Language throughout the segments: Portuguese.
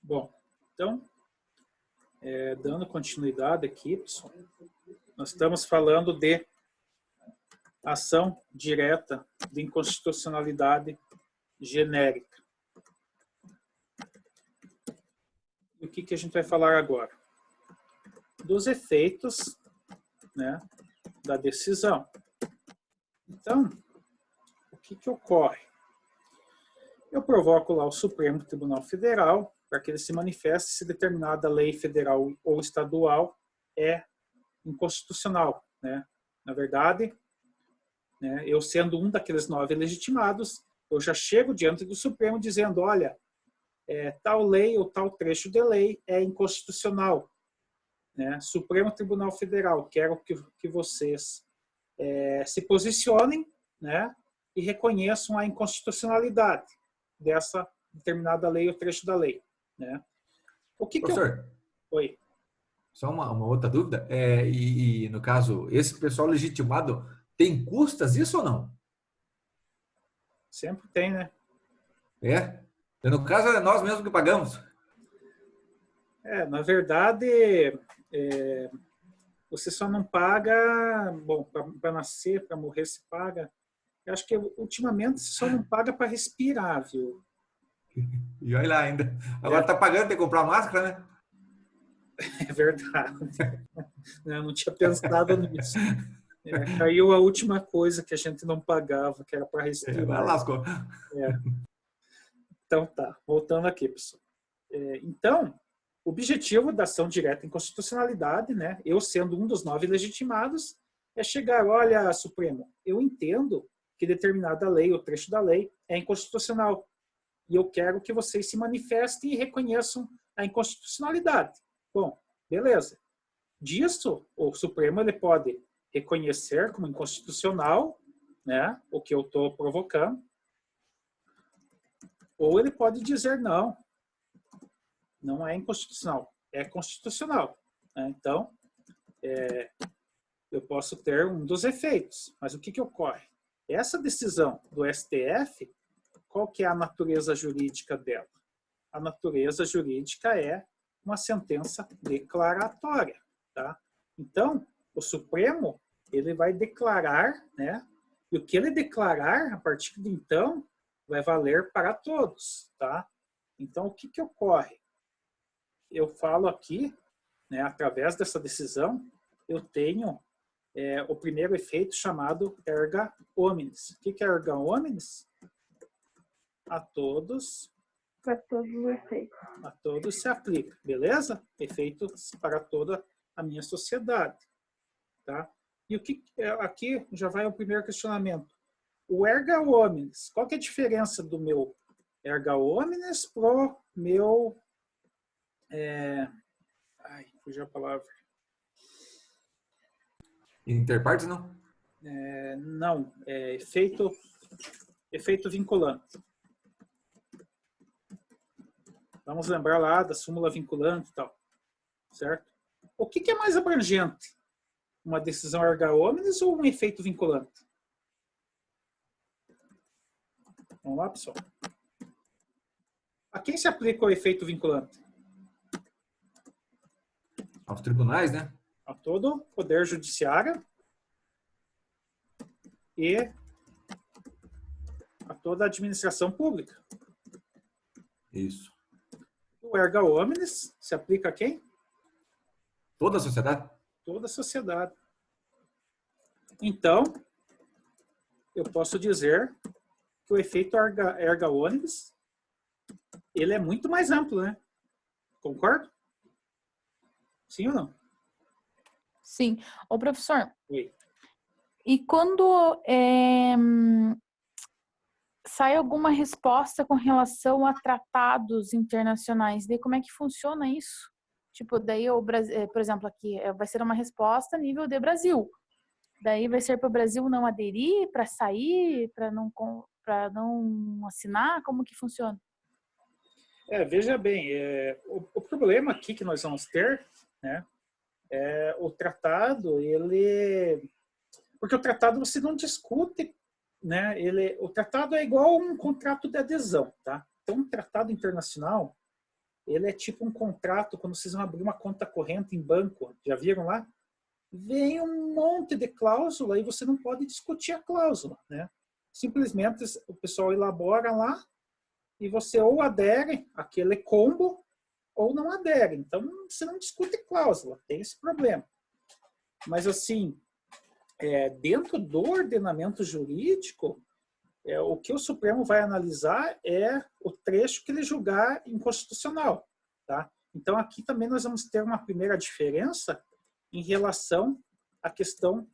Bom, então, dando continuidade aqui, pessoal, nós estamos falando de ação direta de inconstitucionalidade genérica. E o que a gente vai falar agora? Dos efeitos, né, da decisão. Então, o que ocorre? Eu provoco lá o Supremo Tribunal Federal para que ele se manifeste se determinada lei federal ou estadual é inconstitucional, né? Na verdade, né, eu sendo um daqueles 9 legitimados, eu já chego diante do Supremo dizendo, olha, tal lei ou tal trecho de lei é inconstitucional. Né? Supremo Tribunal Federal, quero que vocês se posicionem, né, e reconheçam a inconstitucionalidade dessa determinada lei ou trecho da lei. Né? Professor, Oi. só uma outra dúvida. No caso, esse pessoal legitimado tem custas isso ou não? Sempre tem, né? No caso, é nós mesmos que pagamos. Na verdade, você só não paga, bom, para nascer, para morrer se paga. Eu acho que ultimamente você só não paga para respirar, viu? E olha lá ainda. Agora tá pagando, tem que comprar máscara, né? É verdade. Eu não tinha pensado nisso. Caiu a última coisa que a gente não pagava, que era para respirar. Agora lascou. Então tá, voltando aqui, pessoal. Então, o objetivo da ação direta em constitucionalidade, né, eu sendo um dos 9 legitimados, é chegar, olha, Supremo, eu entendo que determinada lei ou trecho da lei é inconstitucional e eu quero que vocês se manifestem e reconheçam a inconstitucionalidade. Bom, beleza. Disso, o Supremo ele pode reconhecer como inconstitucional, né, o que eu estou provocando, ou ele pode dizer não, não é inconstitucional, é constitucional. Né? Então, eu posso ter um dos efeitos. Mas o que ocorre? Essa decisão do STF, qual que é a natureza jurídica dela? A natureza jurídica é uma sentença declaratória. Tá? Então, o Supremo ele vai declarar, né? E o que ele declarar, a partir de então, vai valer para todos. Tá? Então, o que ocorre? Eu falo aqui, né, através dessa decisão, eu tenho o primeiro efeito chamado erga omnes. O que é erga omnes? A todos. Para todos os efeitos. A todos se aplica, beleza? Efeitos para toda a minha sociedade. Tá? E o que aqui já vai o primeiro questionamento. O erga omnes, qual que é a diferença do meu erga omnes pro meu... fugiu a palavra. Interpartes, não? Não, efeito vinculante. Vamos lembrar lá da súmula vinculante e tal. Certo? O que é mais abrangente? Uma decisão erga omnes ou um efeito vinculante? Vamos lá, pessoal. A quem se aplica o efeito vinculante? Aos tribunais, né? A todo o poder judiciário e a toda a administração pública. Isso. O erga omnes se aplica a quem? Toda a sociedade? Toda a sociedade. Então, eu posso dizer que o efeito erga omnes ele é muito mais amplo, né? Concorda? Sim ou não? Sim. Ô, professor, Oi. e quando sai alguma resposta com relação a tratados internacionais, daí como é que funciona isso? Tipo, daí o Brasil, por exemplo, aqui vai ser uma resposta a nível de Brasil. Daí vai ser para o Brasil não aderir, para sair, para não assinar? Como que funciona? Veja bem, o problema aqui que nós vamos ter, né, o tratado, porque o tratado você não discute, né, o tratado é igual a um contrato de adesão, tá? Então, um tratado internacional, ele é tipo um contrato quando vocês vão abrir uma conta corrente em banco. Já viram lá? Vem um monte de cláusula e você não pode discutir a cláusula, né? Simplesmente o pessoal elabora lá e você ou adere àquele combo ou não adere. Então, você não discute cláusula, tem esse problema. Mas, assim, dentro do ordenamento jurídico, o que o Supremo vai analisar é o trecho que ele julgar inconstitucional. Tá? Então, aqui também nós vamos ter uma primeira diferença em relação à questão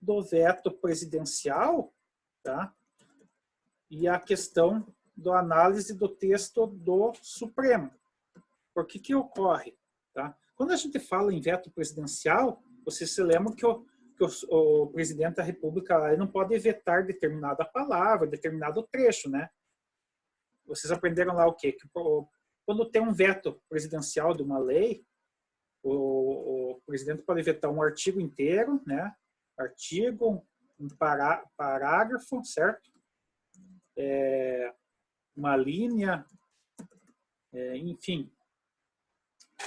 do veto presidencial, tá? E a questão da análise do texto do Supremo. Por que ocorre? Tá? Quando a gente fala em veto presidencial, vocês se lembram que o presidente da República ele não pode vetar determinada palavra, determinado trecho, né? Vocês aprenderam lá o quê? Que quando tem um veto presidencial de uma lei, o presidente pode vetar um artigo inteiro, né? Artigo, um parágrafo, certo? Uma linha, enfim.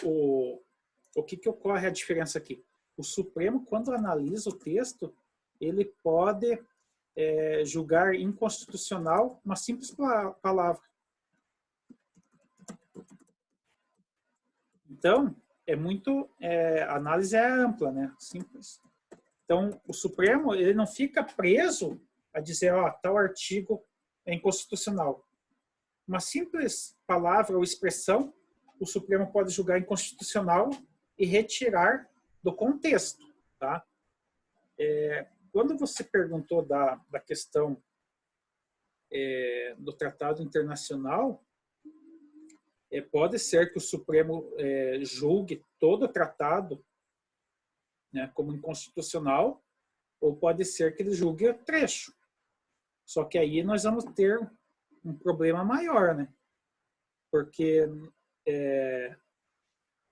O que ocorre a diferença aqui? O Supremo, quando analisa o texto, ele pode julgar inconstitucional uma simples palavra. Então, a análise é ampla, né? Simples. Então, o Supremo ele não fica preso a dizer, tal artigo é inconstitucional. Uma simples palavra ou expressão, o Supremo pode julgar inconstitucional e retirar do contexto. Tá? Quando você perguntou da questão do tratado internacional, pode ser que o Supremo julgue todo o tratado, né, como inconstitucional, ou pode ser que ele julgue o trecho. Só que aí nós vamos ter um problema maior, né? Porque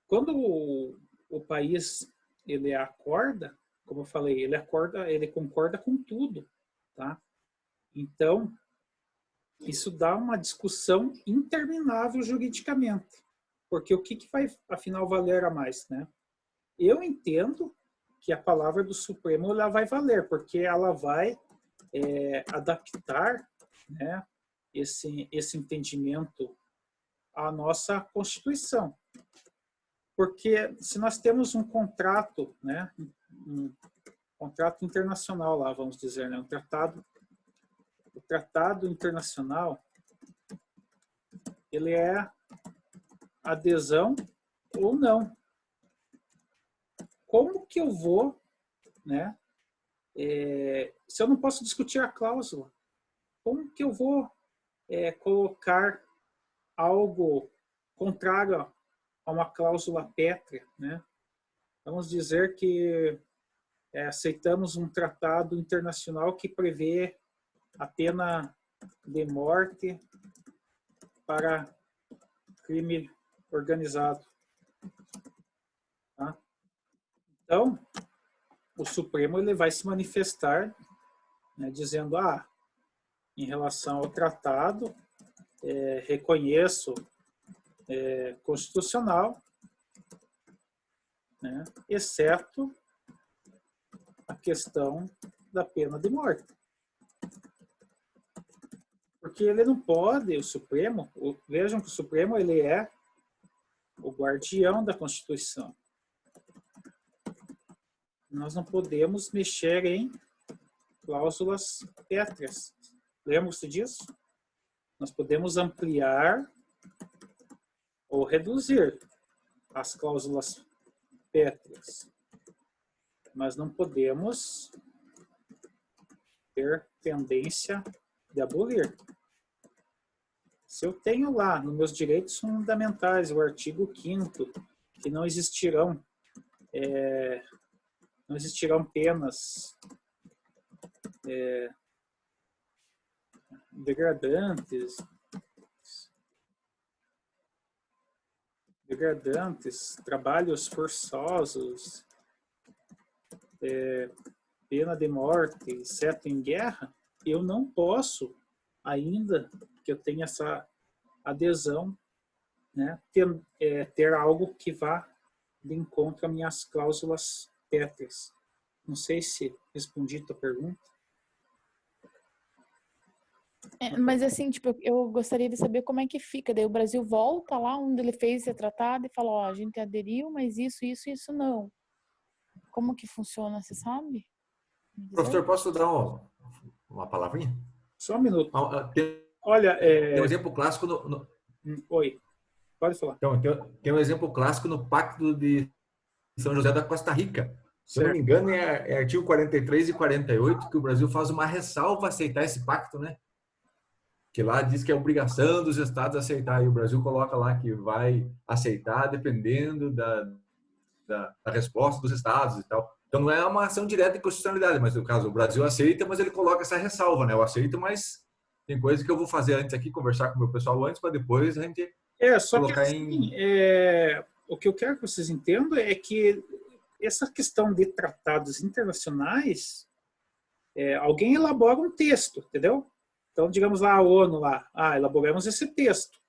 quando o país ele acorda, como eu falei, ele concorda com tudo, tá? Então, isso dá uma discussão interminável juridicamente. Porque o que vai, afinal, valer a mais, né? Eu entendo que a palavra do Supremo ela vai valer, porque ela vai adaptar, né, esse entendimento à nossa Constituição. Porque se nós temos um contrato, né, um contrato internacional lá, vamos dizer, né, o tratado internacional, ele é adesão ou não. Como que eu vou, né, se eu não posso discutir a cláusula, como que eu vou colocar algo contrário a uma cláusula pétrea, né? Vamos dizer que aceitamos um tratado internacional que prevê a pena de morte para crime organizado. Tá? Então, o Supremo ele vai se manifestar, né, dizendo, em relação ao tratado, reconheço constitucional, né, exceto a questão da pena de morte. Porque ele não pode, o Supremo, vejam que o Supremo ele é o guardião da Constituição. Nós não podemos mexer em cláusulas pétreas. Lembram-se disso? Nós podemos ampliar ou reduzir as cláusulas pétreas, mas não podemos ter tendência de abolir. Se eu tenho lá nos meus direitos fundamentais o artigo 5º, que não existirão penas degradantes, trabalhos forçosos, pena de morte, exceto em guerra, eu não posso, ainda que eu tenha essa adesão né, ter algo que vá de encontro às minhas cláusulas pétreas. Não sei se respondi a tua pergunta. Mas assim, tipo, eu gostaria de saber como é que fica. Daí o Brasil volta lá onde ele fez esse tratado e fala, ó, a gente aderiu, mas isso não. Como que funciona, você sabe? Me dizer? Professor, posso dar uma palavrinha? Só um minuto. Tem Olha, um exemplo clássico Oi, pode falar. então, tem um exemplo clássico no Pacto de São José da Costa Rica. Se eu não Certo. me engano, é artigo 43 e 48 que o Brasil faz uma ressalva a aceitar esse pacto, né? Que lá diz que é obrigação dos estados aceitar, e o Brasil coloca lá que vai aceitar dependendo da resposta dos estados e tal. Então não é uma ação direta de constitucionalidade, mas no caso o Brasil aceita, mas ele coloca essa ressalva, né? Eu aceito, mas tem coisa que eu vou fazer antes aqui, conversar com o meu pessoal antes, para depois a gente Só que colocar assim, o que eu quero que vocês entendam é que essa questão de tratados internacionais, alguém elabora um texto, entendeu? Então, digamos lá, a ONU lá, elaboramos esse texto,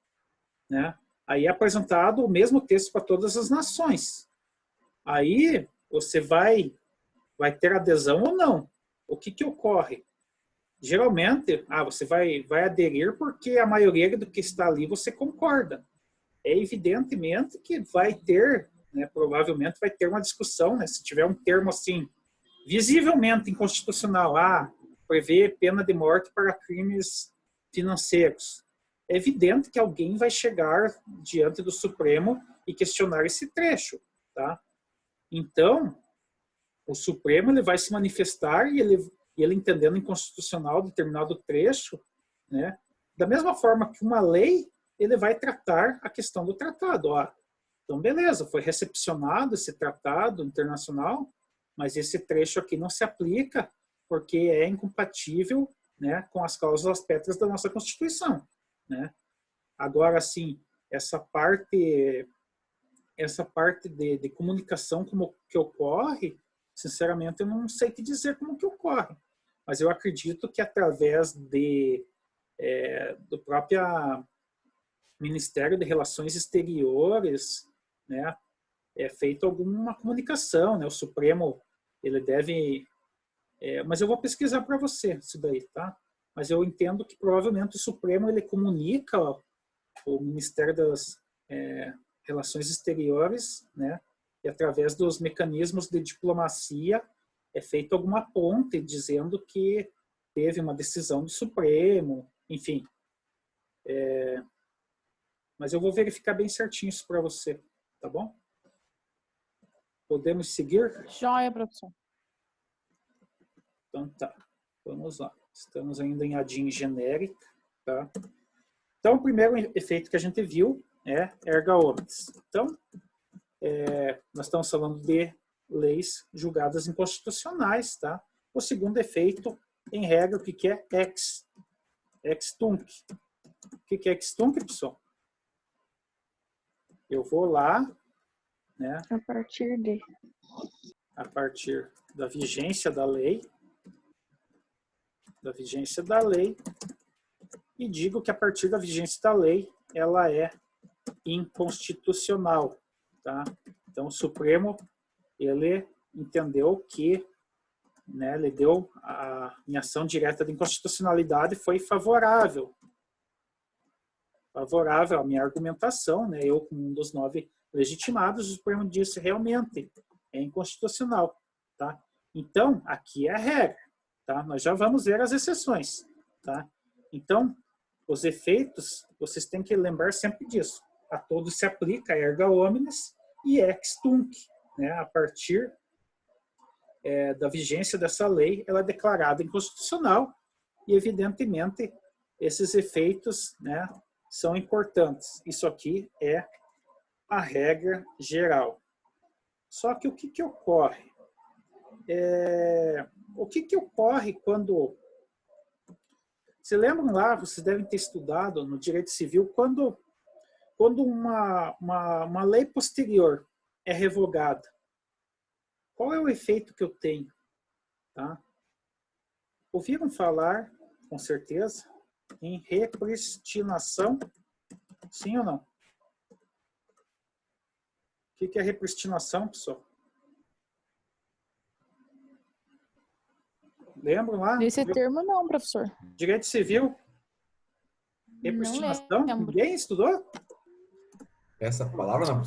né? Aí é apresentado o mesmo texto para todas as nações. Aí você vai ter adesão ou não. O que ocorre? Geralmente, você vai aderir porque a maioria do que está ali você concorda. É evidentemente que vai ter, né, provavelmente vai ter uma discussão, né, se tiver um termo assim, visivelmente inconstitucional, prevê pena de morte para crimes financeiros. É evidente que alguém vai chegar diante do Supremo e questionar esse trecho, tá? Então, o Supremo ele vai se manifestar e ele entendendo inconstitucional determinado trecho, né? Da mesma forma que uma lei, ele vai tratar a questão do tratado. Então, beleza, foi recepcionado esse tratado internacional, mas esse trecho aqui não se aplica porque é incompatível, né, com as cláusulas pétreas da nossa Constituição, né? Agora, assim, essa parte de comunicação como que ocorre, sinceramente, eu não sei te dizer como que ocorre, mas eu acredito que através do próprio Ministério de Relações Exteriores, né, é feita alguma comunicação, né? O Supremo ele deve, mas eu vou pesquisar para você isso daí, tá? Mas eu entendo que provavelmente o Supremo ele comunica o Ministério das Relações Exteriores, né? E através dos mecanismos de diplomacia é feita alguma ponte dizendo que teve uma decisão do Supremo, enfim. Mas eu vou verificar bem certinho isso para você, tá bom? Podemos seguir? Joia, professor. Então tá, vamos lá. Estamos ainda em ADIM genérica, tá? Então o primeiro efeito que a gente viu é erga omnes. Então, nós estamos falando de leis julgadas inconstitucionais, tá? O segundo efeito, em regra, o que é ex tunc. O que é ex tunc, pessoal? Eu vou lá, né? A partir da vigência da lei, e digo que a partir da vigência da lei, ela é inconstitucional, tá? Então, o Supremo, ele entendeu que, né, ele deu em ação direta de inconstitucionalidade foi favorável à minha argumentação, né? Eu, como um dos 9 legitimados, o Supremo disse realmente é inconstitucional, tá? Então, aqui é a regra, tá? Nós já vamos ver as exceções, tá? Então, os efeitos, vocês têm que lembrar sempre disso. A todos se aplica erga omnes e ex tunc, né? A partir da vigência dessa lei, ela é declarada inconstitucional e, evidentemente, esses efeitos, né, são importantes. Isso aqui é a regra geral. Só que o que ocorre? O que ocorre quando... Se lembram lá, vocês devem ter estudado no direito civil, quando uma lei posterior é revogada, qual é o efeito que eu tenho? Tá? Ouviram falar, com certeza, em repristinação? Sim ou não? que é repristinação, pessoal? Lembram lá? Esse termo não, professor. Direito civil? Repristinação? Não lembro. Ninguém estudou? Essa palavra não.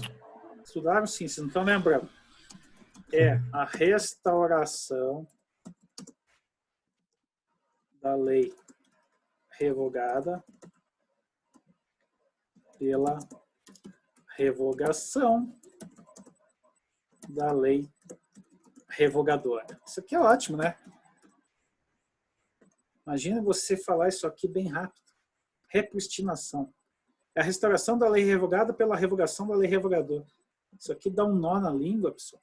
Estudaram sim, vocês não estão lembrando. É a restauração da lei revogada pela revogação da lei revogadora. Isso aqui é ótimo, né? Imagina você falar isso aqui bem rápido. Repristinação. É a restauração da lei revogada pela revogação da lei revogadora. Isso aqui dá um nó na língua, pessoal.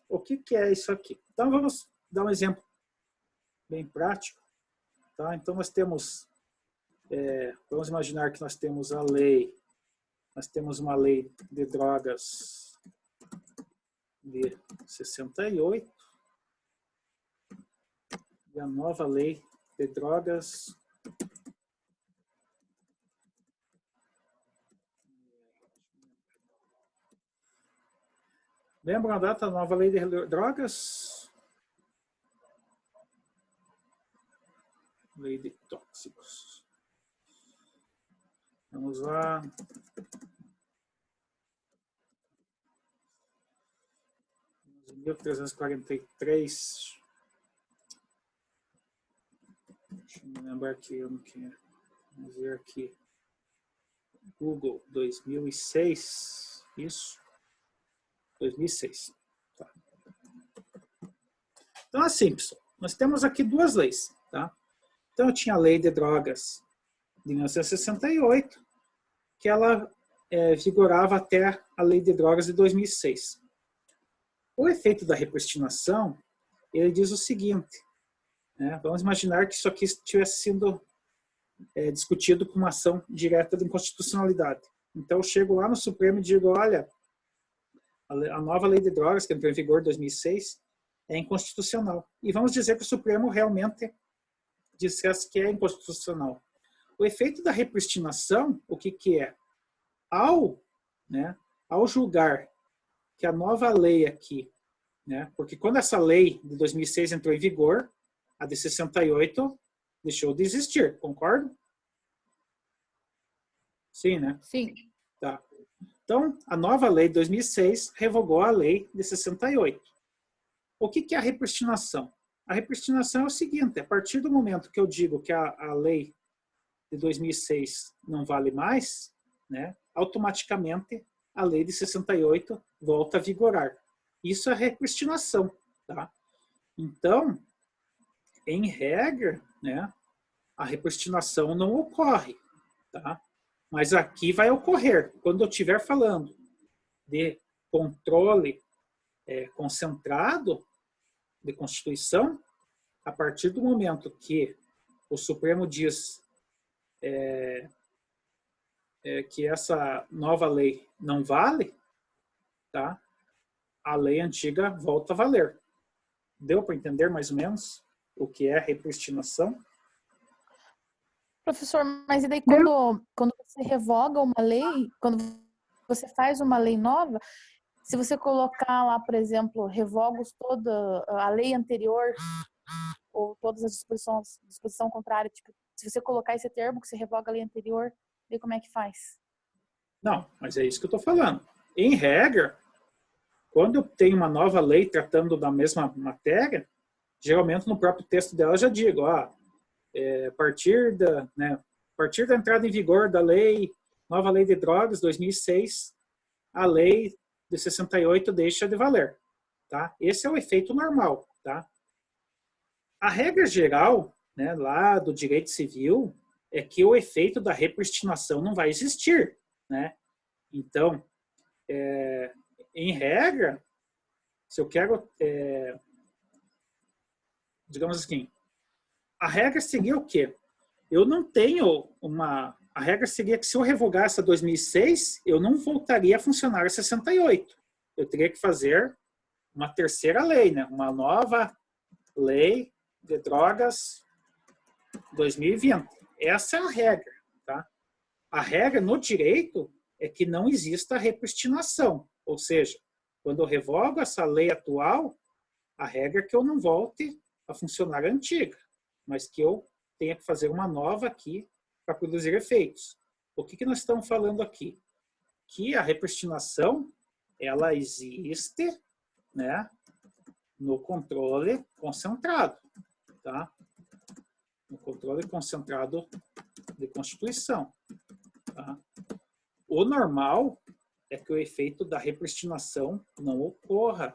O que é isso aqui? Então, vamos dar um exemplo bem prático. Tá? Então, nós temos, vamos imaginar que nós temos a lei, nós temos uma lei de drogas de 68 e a nova lei de drogas lembra a data da nova lei de drogas? Lei de tóxicos. Vamos lá. Em 1343. Deixa eu me lembrar que ano que é. Vamos ver aqui. Google 2006. Isso. 2006. Tá. Então, assim, pessoal, nós temos aqui duas leis. Tá? Então, eu tinha a lei de drogas de 1968, que ela vigorava até a lei de drogas de 2006. O efeito da repristinação, ele diz o seguinte, né? Vamos imaginar que isso aqui estivesse sendo discutido com uma ação direta de inconstitucionalidade. Então, eu chego lá no Supremo e digo, olha, a nova lei de drogas, que entrou em vigor em 2006, é inconstitucional. E vamos dizer que o Supremo realmente dissesse que é inconstitucional. O efeito da repristinação, o que é? Ao julgar que a nova lei aqui, né, porque quando essa lei de 2006 entrou em vigor, a de 68 deixou de existir, concordo? Sim, né? Sim. Tá. Então, a nova lei de 2006 revogou a lei de 68. O que é a repristinação? A repristinação é o seguinte, a partir do momento que eu digo que a lei de 2006 não vale mais, né, automaticamente a lei de 68 volta a vigorar. Isso é repristinação. Tá? Então, em regra, né, a repristinação não ocorre. Tá? Mas aqui vai ocorrer. Quando eu estiver falando de controle concentrado de Constituição, a partir do momento que o Supremo diz que essa nova lei não vale, tá? A lei antiga volta a valer. Deu para entender mais ou menos o que é repristinação? Professor, mas e daí quando você revoga uma lei, quando você faz uma lei nova, se você colocar lá, por exemplo, revogos toda a lei anterior ou todas as disposição contrária, tipo, se você colocar esse termo que você revoga a lei anterior, daí como é que faz? Não, mas é isso que eu estou falando. Em regra, quando eu tenho uma nova lei tratando da mesma matéria, geralmente no próprio texto dela eu já digo, a partir da entrada em vigor da lei, nova lei de drogas, 2006, a lei de 68 deixa de valer. Tá? Esse é o efeito normal. Tá? A regra geral, né, lá do direito civil, é que o efeito da repristinação não vai existir. Né? Então, em regra, se eu quero, digamos assim, a regra seria o quê? Eu não tenho a regra seria que se eu revogar essa 2006, eu não voltaria a funcionar a 68. Eu teria que fazer uma terceira lei, né? Uma nova lei de drogas 2020. Essa é a regra. Tá? A regra no direito é que não exista repristinação. Ou seja, quando eu revogo essa lei atual, a regra é que eu não volte a funcionar a antiga, mas que eu tenha que fazer uma nova aqui para produzir efeitos. O que nós estamos falando aqui? Que a repristinação, ela existe, né, no controle concentrado, tá? No controle concentrado de Constituição. Tá? O normal é que o efeito da repristinação não ocorra,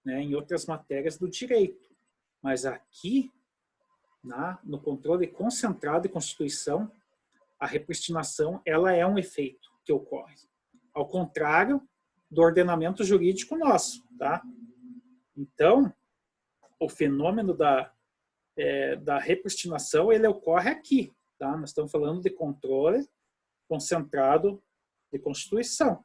né, em outras matérias do direito. Mas aqui, no controle concentrado de Constituição, a repristinação ela é um efeito que ocorre. Ao contrário do ordenamento jurídico nosso. Tá? Então, o fenômeno da repristinação ele ocorre aqui. Tá? Nós estamos falando de controle concentrado de Constituição.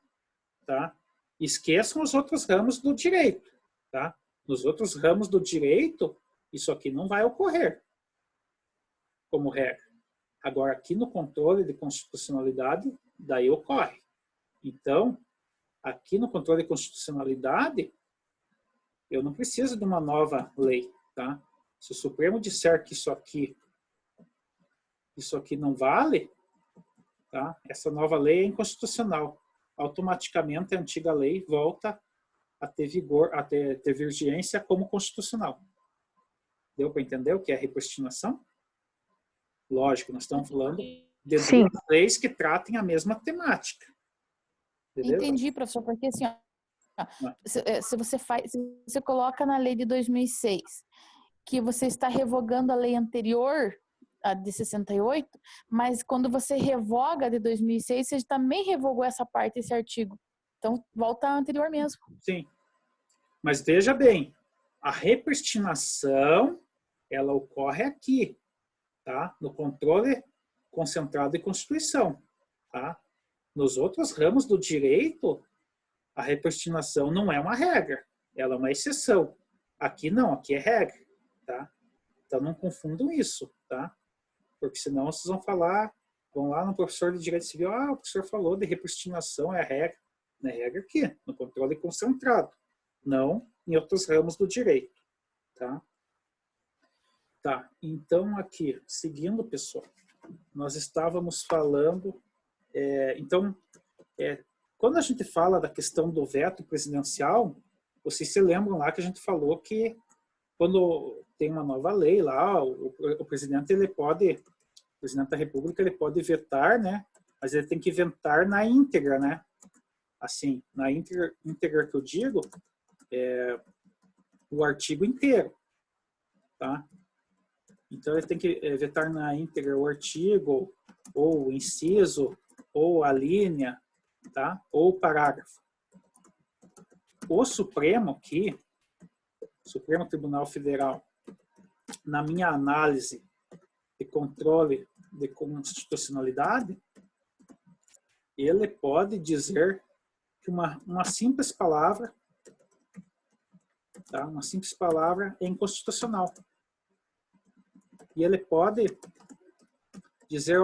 Tá? Esqueçam os outros ramos do direito. Tá? Nos outros ramos do direito, isso aqui não vai ocorrer como regra. Agora, aqui no controle de constitucionalidade, daí ocorre. Então, aqui no controle de constitucionalidade, eu não preciso de uma nova lei. Tá? Se o Supremo disser que isso aqui não vale, tá? Essa nova lei é inconstitucional. Automaticamente a antiga lei volta a ter vigor, a ter vigência como constitucional. Deu para entender o que é repristinação? Lógico, nós estamos falando de duas leis que tratem a mesma temática. Beleza? Entendi, professor, porque assim, se você coloca na lei de 2006 que você está revogando a lei anterior, a de 68, mas quando você revoga a de 2006, você também revogou essa parte, esse artigo. Então, volta à anterior mesmo. Sim. Mas veja bem, a repristinação, ela ocorre aqui, tá? No controle concentrado de Constituição, tá? Nos outros ramos do direito, a repristinação não é uma regra, ela é uma exceção. Aqui não, aqui é regra, tá? Então não confundam isso, tá? Porque senão vocês vão lá no professor de Direito Civil, o professor falou de repristinação, é a regra. Não é regra aqui, no controle concentrado, não em outros ramos do direito, tá? Tá, então aqui, seguindo, pessoal, nós estávamos falando, quando a gente fala da questão do veto presidencial, vocês se lembram lá que a gente falou que quando tem uma nova lei lá, o presidente o presidente da República ele pode vetar, né? Mas ele tem que vetar na íntegra, né? Assim, na íntegra que eu digo, o artigo inteiro, tá? Então ele tem que vetar na íntegra o artigo, ou o inciso, ou a linha, tá? Ou o parágrafo. O Supremo aqui, Supremo Tribunal Federal, na minha análise de controle de constitucionalidade, ele pode dizer que uma simples palavra, tá? Uma simples palavra é inconstitucional. E ele pode dizer,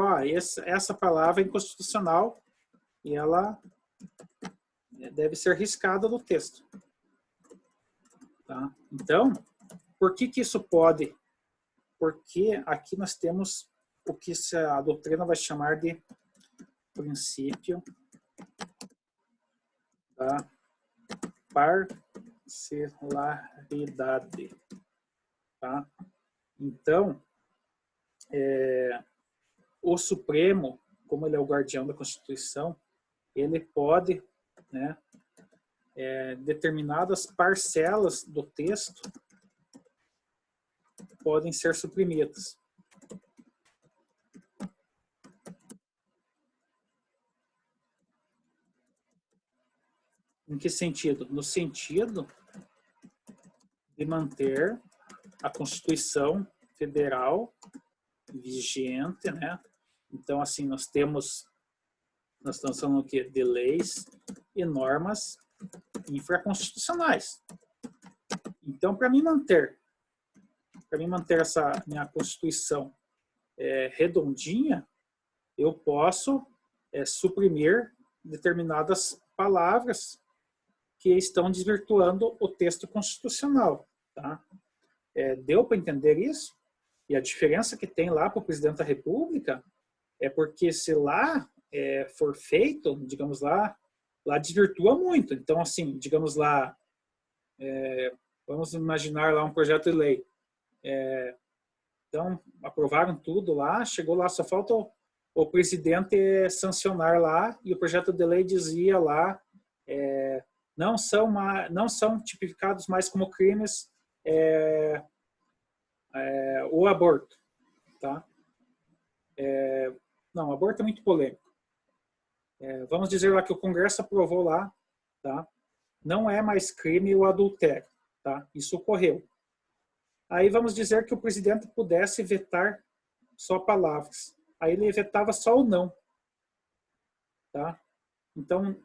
essa palavra é inconstitucional e ela deve ser riscada do texto. Tá? Então, por que isso pode? Porque aqui nós temos o que a doutrina vai chamar de princípio da parcialidade. Tá? Então, o Supremo, como ele é o guardião da Constituição, ele pode, né, determinadas parcelas do texto podem ser suprimidas. Em que sentido? No sentido de manter a Constituição Federal vigente, né? Então, assim, nós estamos falando aqui de leis e normas infraconstitucionais. Então, para mim manter essa minha Constituição redondinha, eu posso suprimir determinadas palavras que estão desvirtuando o texto constitucional. Tá? Deu para entender isso? E a diferença que tem lá para o presidente da República é porque se lá for feito, digamos lá desvirtua muito. Então, assim, digamos lá, vamos imaginar lá um projeto de lei. Então, aprovaram tudo lá, chegou lá, só falta o presidente sancionar lá, e o projeto de lei dizia lá, não são tipificados mais como crimes o aborto. Tá? Não, aborto é muito polêmico. Vamos dizer lá que o Congresso aprovou lá, tá? Não é mais crime o adultério. Tá? Isso ocorreu. Aí vamos dizer que o presidente pudesse vetar só palavras. Aí ele vetava só o não. Tá? Então,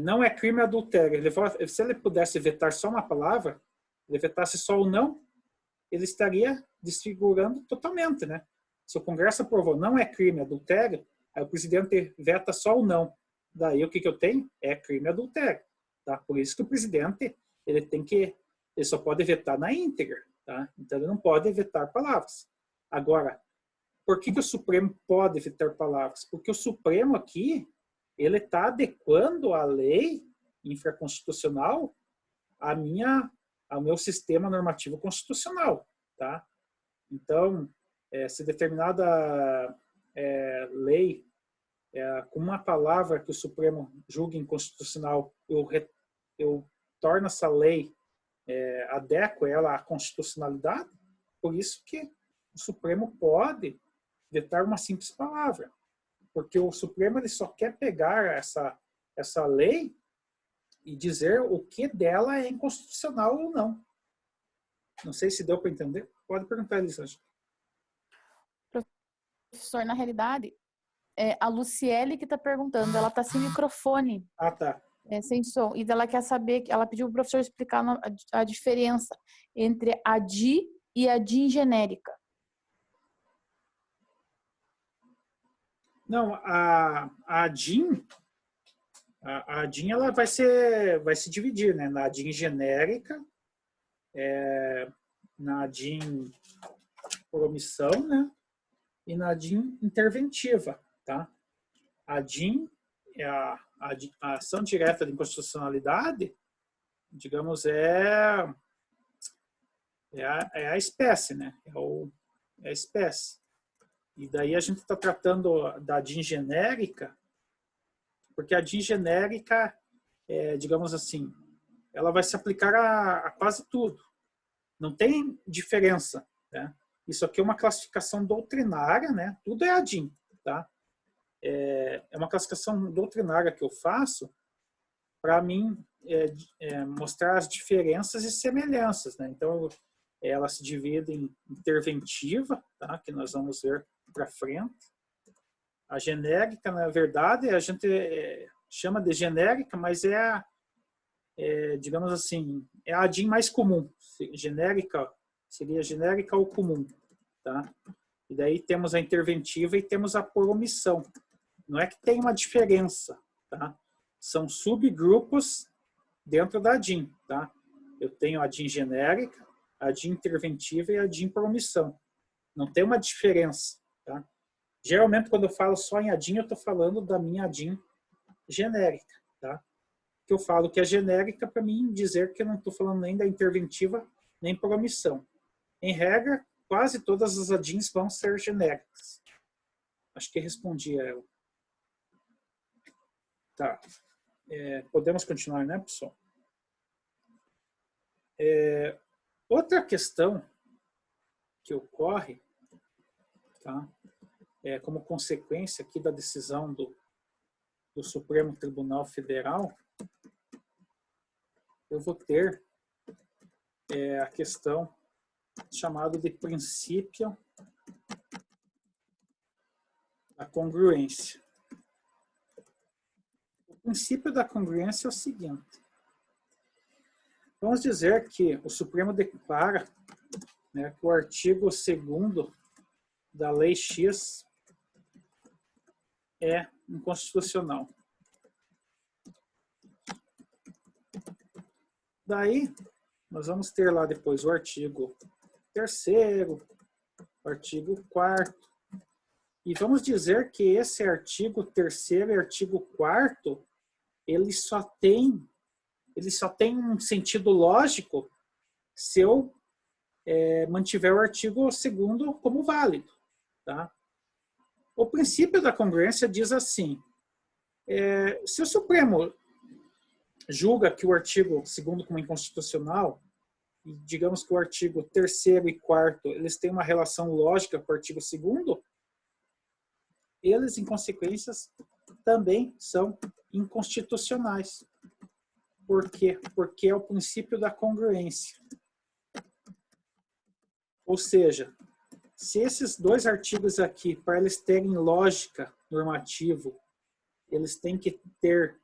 não é crime adultério. Se ele pudesse vetar só uma palavra, ele vetasse só o não, ele estaria desfigurando totalmente, né? Se o Congresso aprovou não é crime adultério, aí o presidente veta só o não. Daí o que eu tenho? É crime adultério. Tá? Por isso que o presidente ele só pode vetar na íntegra. Tá? Então ele não pode vetar palavras. Agora, por que o Supremo pode vetar palavras? Porque o Supremo aqui ele está adequando a lei infraconstitucional ao meu sistema normativo constitucional. Tá? Então, se determinada lei, com uma palavra que o Supremo julga inconstitucional, eu torno essa lei, adequo ela à constitucionalidade, por isso que o Supremo pode vetar uma simples palavra. Porque o Supremo ele só quer pegar essa lei e dizer o que dela é inconstitucional ou não. Não sei se deu para entender. Pode perguntar, Elisângela. Professor, na realidade, a Luciele que está perguntando, ela está sem microfone. Ah, tá. Sem som. E ela quer saber, ela pediu para o professor explicar a diferença entre a DI e a DIN genérica. Não, a DIN ela vai se dividir, né? Na DIN genérica, na DIN por omissão, né? E na DIN interventiva, tá? A DIN é a ação direta de inconstitucionalidade, digamos, é a espécie, né? É a espécie. E daí a gente está tratando da DIN genérica, porque a DIN genérica, digamos assim, ela vai se aplicar a quase tudo. Não tem diferença, né? Isso aqui é uma classificação doutrinária, né? Tudo é a DIN, tá? É uma classificação doutrinária que eu faço para mim mostrar as diferenças e semelhanças, né? Então, ela se divide em interventiva, tá? Que nós vamos ver para frente. A genérica, na verdade, a gente chama de genérica, mas digamos assim, é a DIN mais comum. Genérica seria genérica ou comum, tá? E daí temos a interventiva e temos a por omissão. Não é que tem uma diferença, tá? São subgrupos dentro da DIN, tá? Eu tenho a DIN genérica, a DIN interventiva e a DIN por omissão. Não tem uma diferença, tá? Geralmente, quando eu falo só em ADIM, eu estou falando da minha ADIM genérica, tá? Que eu falo que é genérica para mim dizer que eu não estou falando nem da interventiva, nem por omissão. Em regra, quase todas as ADIMs vão ser genéricas. Acho que respondi a ela. Tá. Podemos continuar, né, pessoal? Outra questão que ocorre, tá? Como consequência aqui da decisão do Supremo Tribunal Federal, eu vou ter a questão chamada de princípio da congruência. O princípio da congruência é o seguinte. Vamos dizer que o Supremo declara, né, que o artigo 2º da Lei X é inconstitucional. Daí, nós vamos ter lá depois o artigo 3º, o artigo 4º. E vamos dizer que esse artigo 3º e artigo 4º, ele só tem um sentido lógico se eu mantiver o artigo 2º como válido. Tá? O princípio da congruência diz assim, se o Supremo julga que o artigo 2º como inconstitucional, e digamos que o artigo 3º e 4º, eles têm uma relação lógica com o artigo 2º, eles, em consequência, também são inconstitucionais. Por quê? Porque é o princípio da congruência. Ou seja, se esses dois artigos aqui, para eles terem lógica normativa, eles têm que ter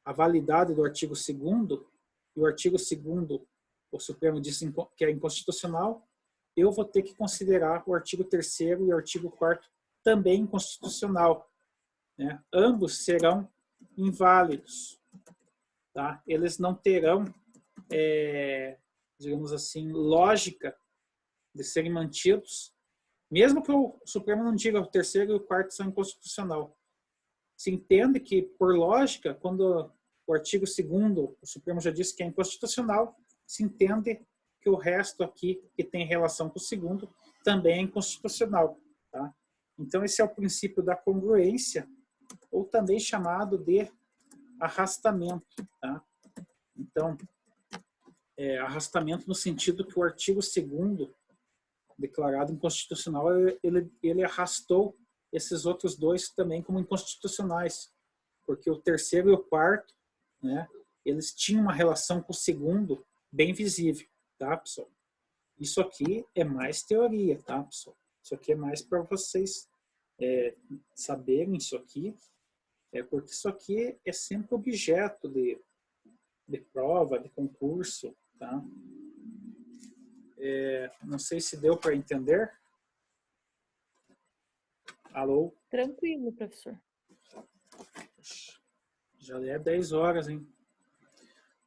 a validade do artigo 2º, e o artigo 2º, o Supremo disse que é inconstitucional, eu vou ter que considerar o artigo 3º e o artigo 4º também inconstitucional. Né? Ambos serão inválidos. Tá? Eles não terão, digamos assim, lógica de serem mantidos, mesmo que o Supremo não diga o 3º e o 4º são inconstitucional. Se entende que, por lógica, quando o artigo 2º, o Supremo já disse que é inconstitucional, se entende que o resto aqui, que tem relação com o 2º, também é inconstitucional. Tá? Então, esse é o princípio da congruência, ou também chamado de arrastamento. Tá? Então, arrastamento no sentido que o artigo 2º, declarado inconstitucional, ele arrastou esses outros dois também como inconstitucionais, porque o 3º e o 4º, né, eles tinham uma relação com o 2º bem visível, tá, pessoal? Isso aqui é mais teoria, tá, pessoal? Isso aqui é mais para vocês saberem isso aqui, porque isso aqui é sempre objeto de prova, de concurso, tá? Não sei se deu para entender. Alô? Tranquilo, professor. Já é 10 horas, hein?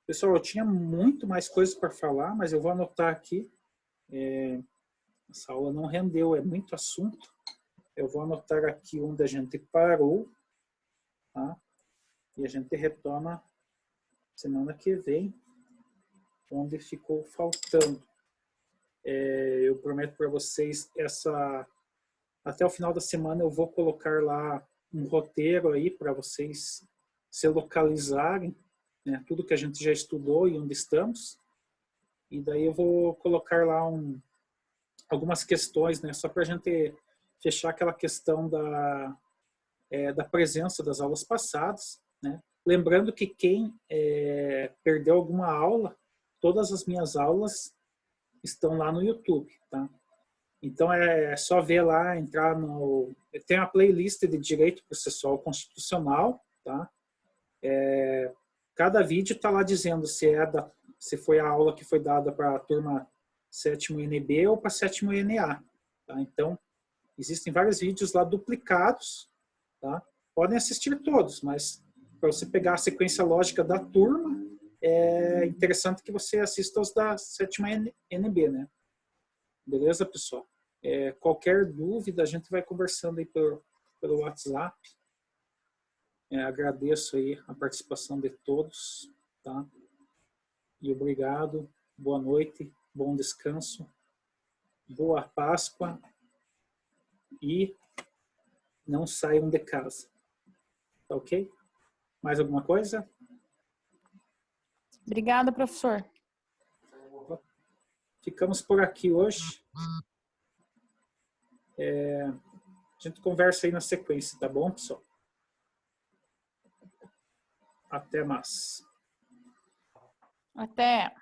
Pessoal, eu tinha muito mais coisas para falar, mas eu vou anotar aqui. Essa aula não rendeu, é muito assunto. Eu vou anotar aqui onde a gente parou, tá? E a gente retoma semana que vem, onde ficou faltando. Eu prometo para vocês, até o final da semana eu vou colocar lá um roteiro aí para vocês se localizarem, né, tudo que a gente já estudou e onde estamos. E daí eu vou colocar lá algumas questões, né, só para a gente fechar aquela questão da presença das aulas passadas, né? Lembrando que quem perdeu alguma aula, todas as minhas aulas estão lá no YouTube, tá? Então é só ver lá, entrar no... Tem uma playlist de Direito Processual Constitucional, tá? Cada vídeo está lá dizendo se foi a aula que foi dada para a turma 7º NB ou para 7º NA, tá? Então, existem vários vídeos lá duplicados, tá? Podem assistir todos, mas para você pegar a sequência lógica da turma, é interessante que você assista os da 7ª NB, né? Beleza, pessoal? Qualquer dúvida, a gente vai conversando aí pelo WhatsApp. Agradeço aí a participação de todos, tá? E obrigado, boa noite, bom descanso, boa Páscoa e não saiam de casa. Tá ok? Mais alguma coisa? Obrigada, professor. Ficamos por aqui hoje. A gente conversa aí na sequência, tá bom, pessoal? Até mais. Até.